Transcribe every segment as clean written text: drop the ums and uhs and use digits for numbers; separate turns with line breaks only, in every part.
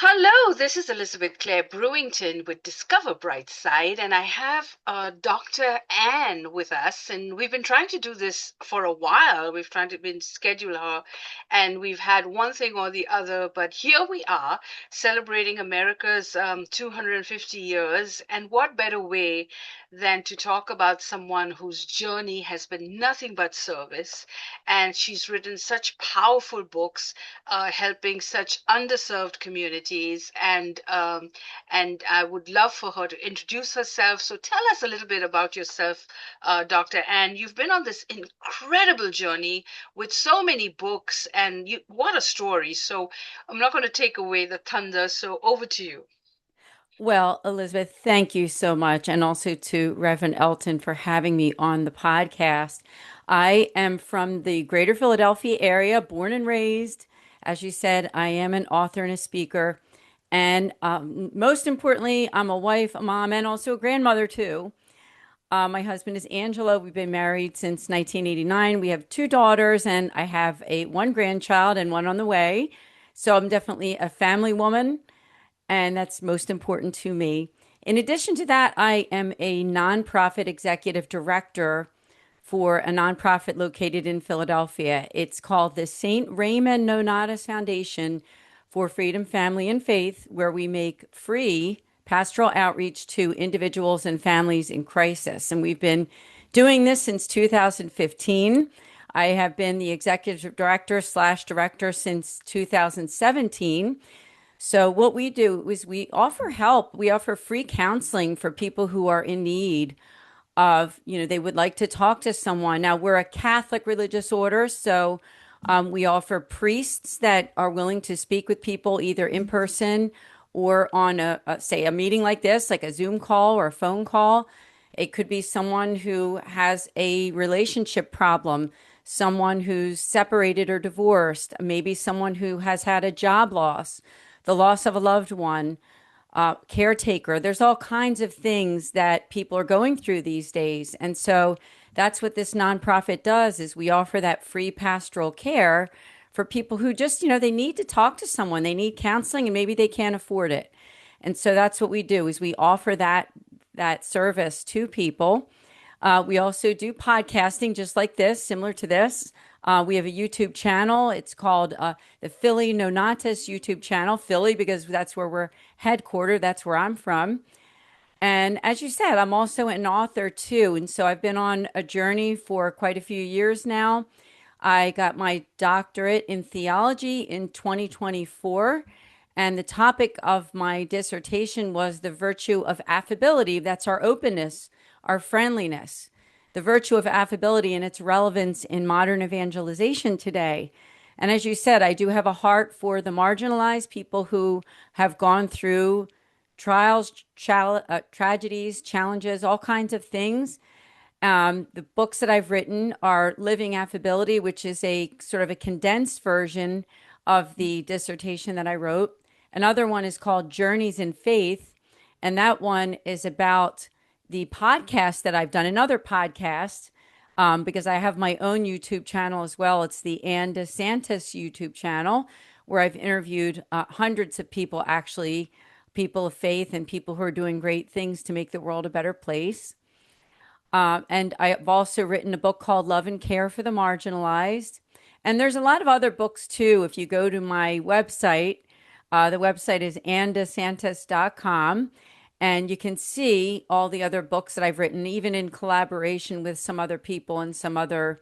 Hello, this is Elizabeth Clare Brewington with Discover Bright Side, and I have Dr. Anne with us, and we've been trying to do this for a while. We've tried to been schedule her, and we've had one thing or the other, but here we are celebrating America's 250 years, and what better way than to talk about someone whose journey has been nothing but service, and she's written such powerful books helping such underserved communities. And I would love for her to introduce herself. So tell us a little bit about yourself, Dr. Anne. You've been on this incredible journey with so many books, and what a story. So I'm not going to take away the thunder. So over to you.
Well, Elizabeth, thank you so much. And also to Reverend Elton for having me on the podcast. I am from the greater Philadelphia area, born and raised. As you said, I am an author and a speaker. And most importantly, I'm a wife, a mom, and also a grandmother, too. My husband is Angela. We've been married since 1989. We have two daughters, and I have one grandchild and one on the way. So I'm definitely a family woman and that's most important to me. In addition to that, I am a nonprofit executive director for a nonprofit located in Philadelphia. It's called the St. Raymond Nonnatus Foundation for Freedom, Family, and Faith, where we make free pastoral outreach to individuals and families in crisis. And we've been doing this since 2015. I have been the executive director slash director since 2017. So what we do is we offer help. We offer free counseling for people who are in need of, they would like to talk to someone. Now, we're a Catholic religious order, so we offer priests that are willing to speak with people either in person or on say, a meeting like this, like a Zoom call or a phone call. It could be someone who has a relationship problem, someone who's separated or divorced, maybe someone who has had a job loss, the loss of a loved one, caretaker. There's all kinds of things that people are going through these days. And so that's what this nonprofit does is we offer that free pastoral care for people who just, they need to talk to someone. They need counseling and maybe they can't afford it. And so that's what we do is we offer that service to people. We also do podcasting just like this, similar to this. We have a YouTube channel. It's called the Philly Nonnatus YouTube channel. Philly, because that's where we're headquartered. That's where I'm from. And as you said, I'm also an author too. And so I've been on a journey for quite a few years now. I got my doctorate in theology in 2024. And the topic of my dissertation was the virtue of affability. That's our openness, our friendliness, the virtue of affability and its relevance in modern evangelization today. And as you said, I do have a heart for the marginalized people who have gone through trials, tragedies, challenges, all kinds of things. The books that I've written are Living Affability, which is a sort of a condensed version of the dissertation that I wrote. Another one is called Journeys in Faith, and that one is about the podcast that I've done, another podcast, because I have my own YouTube channel as well. It's the Anne DeSantis YouTube channel, where I've interviewed hundreds of people, actually, people of faith and people who are doing great things to make the world a better place. And I've also written a book called Love and Care for the Marginalized. And there's a lot of other books too. If you go to my website, the website is annedesantis.com. And you can see all the other books that I've written, even in collaboration with some other people and some other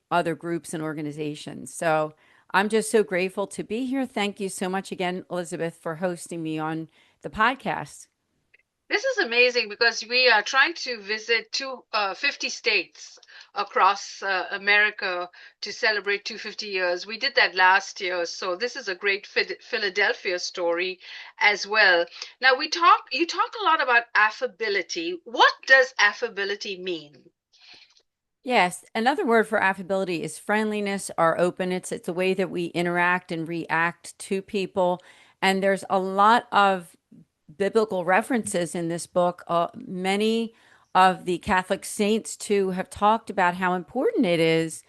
groups and organizations. So I'm just so grateful to be here. Thank you so much again, Elizabeth, for hosting me on the podcast.
This is amazing because we are trying to visit 50 states across America to celebrate 250 years. We did that last year, so this is a great Philadelphia story as well. Now you talk a lot about affability. What does affability mean?
Yes, another word for affability is friendliness or openness. It's a way that we interact and react to people. And there's a lot of biblical references in this book. Many of the Catholic saints, too, have talked about how important it is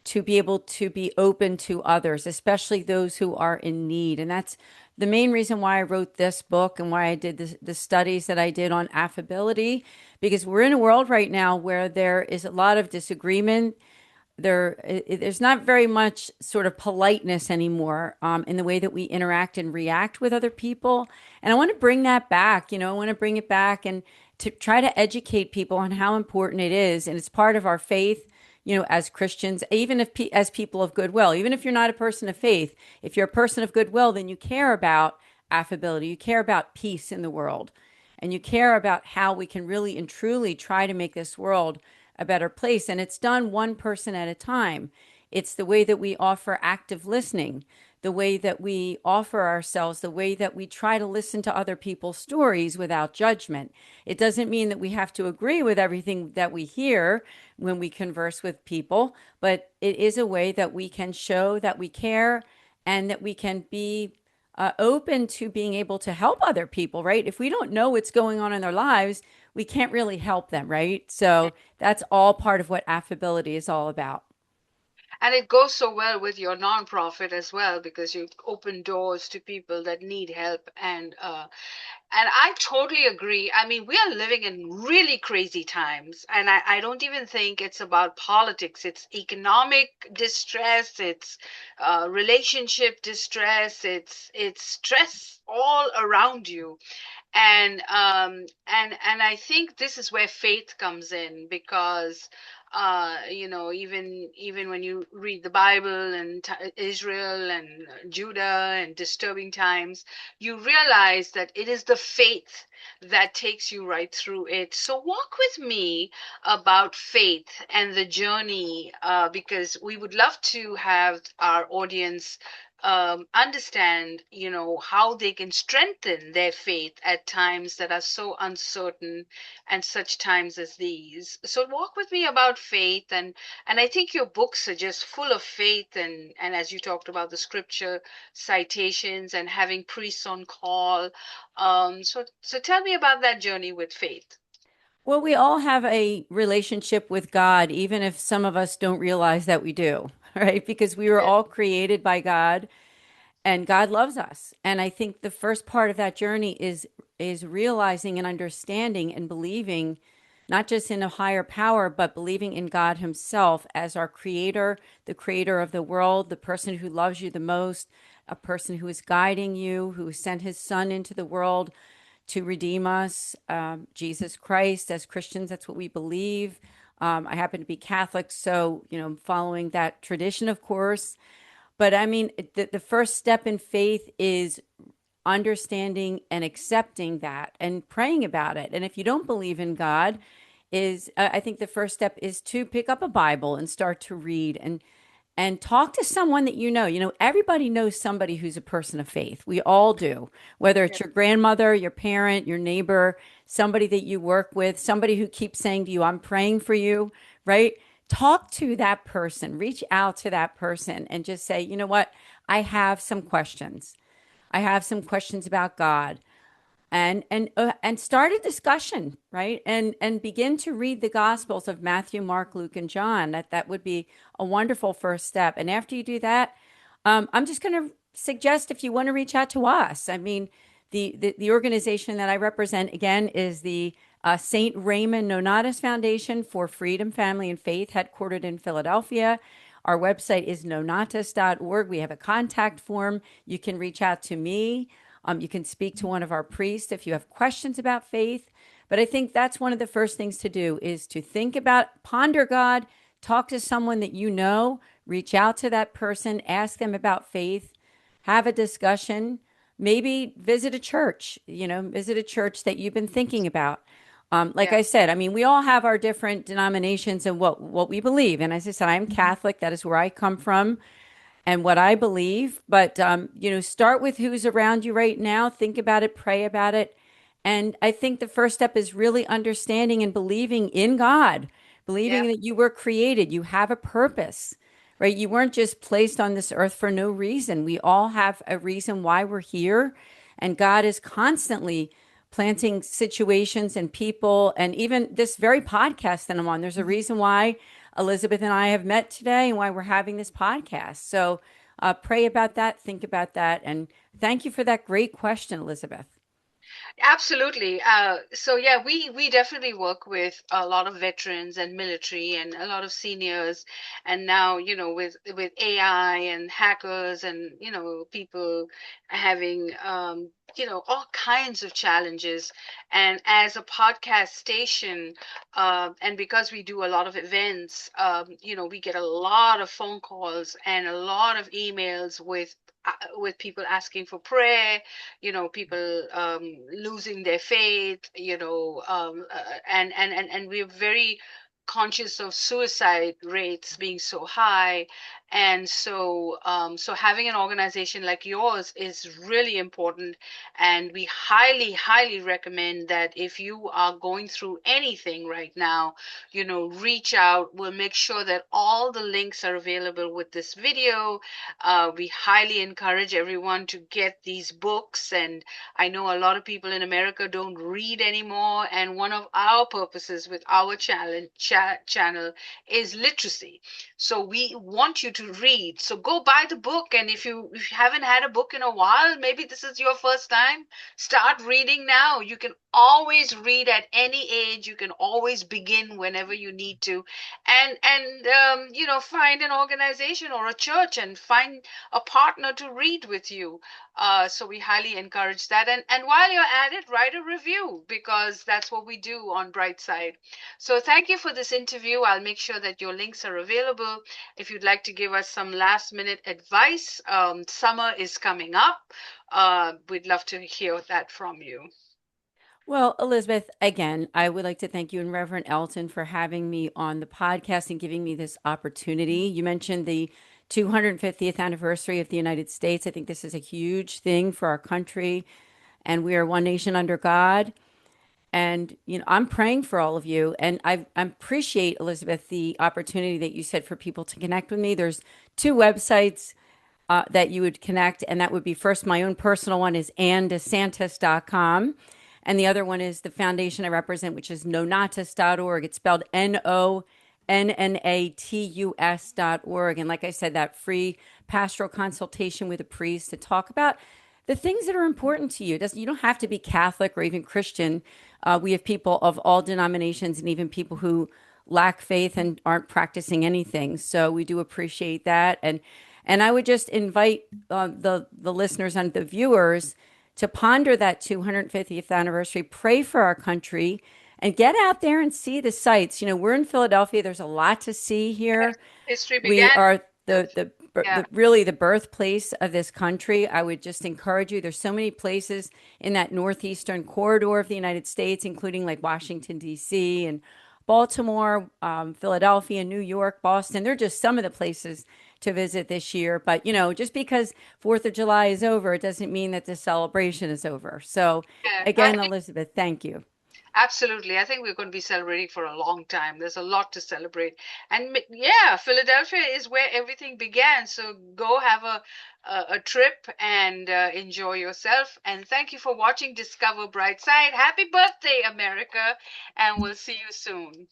to be able to be open to others, especially those who are in need. And that's the main reason why I wrote this book and why I did the studies that I did on affability, because we're in a world right now where there is a lot of disagreement. There's not very much sort of politeness anymore in the way that we interact and react with other people. And I want to bring that back. I want to bring it back and to try to educate people on how important it is. And it's part of our faith, as Christians, even if as people of goodwill, even if you're not a person of faith, if you're a person of goodwill, then you care about affability, you care about peace in the world, and you care about how we can really and truly try to make this world a better place. And it's done one person at a time. It's the way that we offer active listening, the way that we offer ourselves, the way that we try to listen to other people's stories without judgment. It doesn't mean that we have to agree with everything that we hear when we converse with people, but it is a way that we can show that we care and that we can be open to being able to help other people, right? If we don't know what's going on in their lives, we can't really help them, right? So that's all part of what affability is all about.
And it goes so well with your nonprofit as well, because you open doors to people that need help. And I totally agree. I mean, we are living in really crazy times, and I don't even think it's about politics. It's economic distress, it's relationship distress, it's stress all around you. And I think this is where faith comes in, because even when you read the Bible and Israel and Judah and disturbing times, you realize that it is the faith that takes you right through it. So walk with me about faith and the journey, because we would love to have our audience understand, how they can strengthen their faith at times that are so uncertain, and such times as these. So walk with me about faith, and I think your books are just full of faith, and as you talked about the scripture citations and having priests on call. So tell me about that journey with faith.
Well, we all have a relationship with God, even if some of us don't realize that we do, right? Because we were
Yeah.
all created by God and God loves us. And I think the first part of that journey is realizing and understanding and believing not just in a higher power, but believing in God himself as our creator, the creator of the world, the person who loves you the most, a person who is guiding you, who sent his son into the world to redeem us, Jesus Christ. As Christians, that's what we believe. I happen to be Catholic, so, following that tradition, of course. But I mean, the first step in faith is understanding and accepting that and praying about it. And if you don't believe in God, I think the first step is to pick up a Bible and start to read and talk to someone that you know. Everybody knows somebody who's a person of faith. We all do, whether it's your grandmother, your parent, your neighbor, somebody that you work with, somebody who keeps saying to you, I'm praying for you, right? Talk to that person, reach out to that person and just say, you know what? I have some questions. I have some questions about God, and start a discussion, right? And begin to read the Gospels of Matthew, Mark, Luke, and John. That would be a wonderful first step. And after you do that, I'm just going to suggest, if you want to reach out to us. I mean, the organization that I represent again is the Saint Raymond Nonnatus Foundation for Freedom, Family, and Faith, headquartered in Philadelphia. Our website is nonnatus.org. We have a contact form. You can reach out to me. You can speak to one of our priests if you have questions about faith. But I think that's one of the first things to do is to think about, ponder God, talk to someone that you know, reach out to that person, ask them about faith, have a discussion, maybe visit a church, visit a church that you've been thinking about. Like
Yeah.
I said, I mean, we all have our different denominations and what we believe. And as I said, I'm Catholic. That is where I come from and what I believe. But, start with who's around you right now. Think about it, pray about it. And I think the first step is really understanding and believing in God,
Yeah.
believing that you were created, you have a purpose, right? You weren't just placed on this earth for no reason. We all have a reason why we're here. And God is constantly planting situations and people, and even this very podcast that I'm on. There's a reason why Elizabeth and I have met today and why we're having this podcast. So pray about that, think about that, and thank you for that great question, Elizabeth.
Absolutely. So yeah, we definitely work with a lot of veterans and military and a lot of seniors, and now with AI and hackers and people having all kinds of challenges. And as a podcast station, and because we do a lot of events, we get a lot of phone calls and a lot of emails with people asking for prayer, people losing their faith, and we're very conscious of suicide rates being so high. And so having an organization like yours is really important. And we highly, highly recommend that if you are going through anything right now, reach out. We'll make sure that all the links are available with this video. We highly encourage everyone to get these books. And I know a lot of people in America don't read anymore. And one of our purposes with our channel is literacy. So we want you to read. So go buy the book. And if you haven't had a book in a while, maybe this is your first time, start reading now. You can always read at any age. You can always begin whenever you need to. And find an organization or a church and find a partner to read with you. So we highly encourage that. And while you're at it, write a review, because that's what we do on Brightside. So thank you for this interview. I'll make sure that your links are available. If you'd like to give us some last minute advice, summer is coming up. We'd love to hear that from you.
Well, Elizabeth, again, I would like to thank you and Reverend Elton for having me on the podcast and giving me this opportunity. You mentioned the 250th anniversary of the United States. I think this is a huge thing for our country, and we are one nation under God. And, I'm praying for all of you. And I appreciate, Elizabeth, the opportunity that you said for people to connect with me. There's two websites that you would connect. And that would be first, my own personal one is annedesantis.com. And the other one is the foundation I represent, which is nonnatus.org. It's spelled Nonnatus.org. And like I said, that free pastoral consultation with a priest to talk about the things that are important to you. You don't have to be Catholic or even Christian. We have people of all denominations and even people who lack faith and aren't practicing anything. So we do appreciate that. And I would just invite the listeners and the viewers to ponder that 250th anniversary, pray for our country, and get out there and see the sights. We're in Philadelphia. There's a lot to see here.
History
We
began.
are
Yeah.
really the birthplace of this country. I would just encourage you. There's so many places in that northeastern corridor of the United States, including like Washington, D.C. and Baltimore, Philadelphia, New York, Boston. They're just some of the places to visit this year. But, just because 4th of July is over, it doesn't mean that the celebration is over. So,
Yeah.
again, Elizabeth, thank you.
Absolutely. I think we're going to be celebrating for a long time. There's a lot to celebrate. And yeah, Philadelphia is where everything began. So go have a trip and enjoy yourself. And thank you for watching Discover Brightside. Happy birthday, America. And we'll see you soon.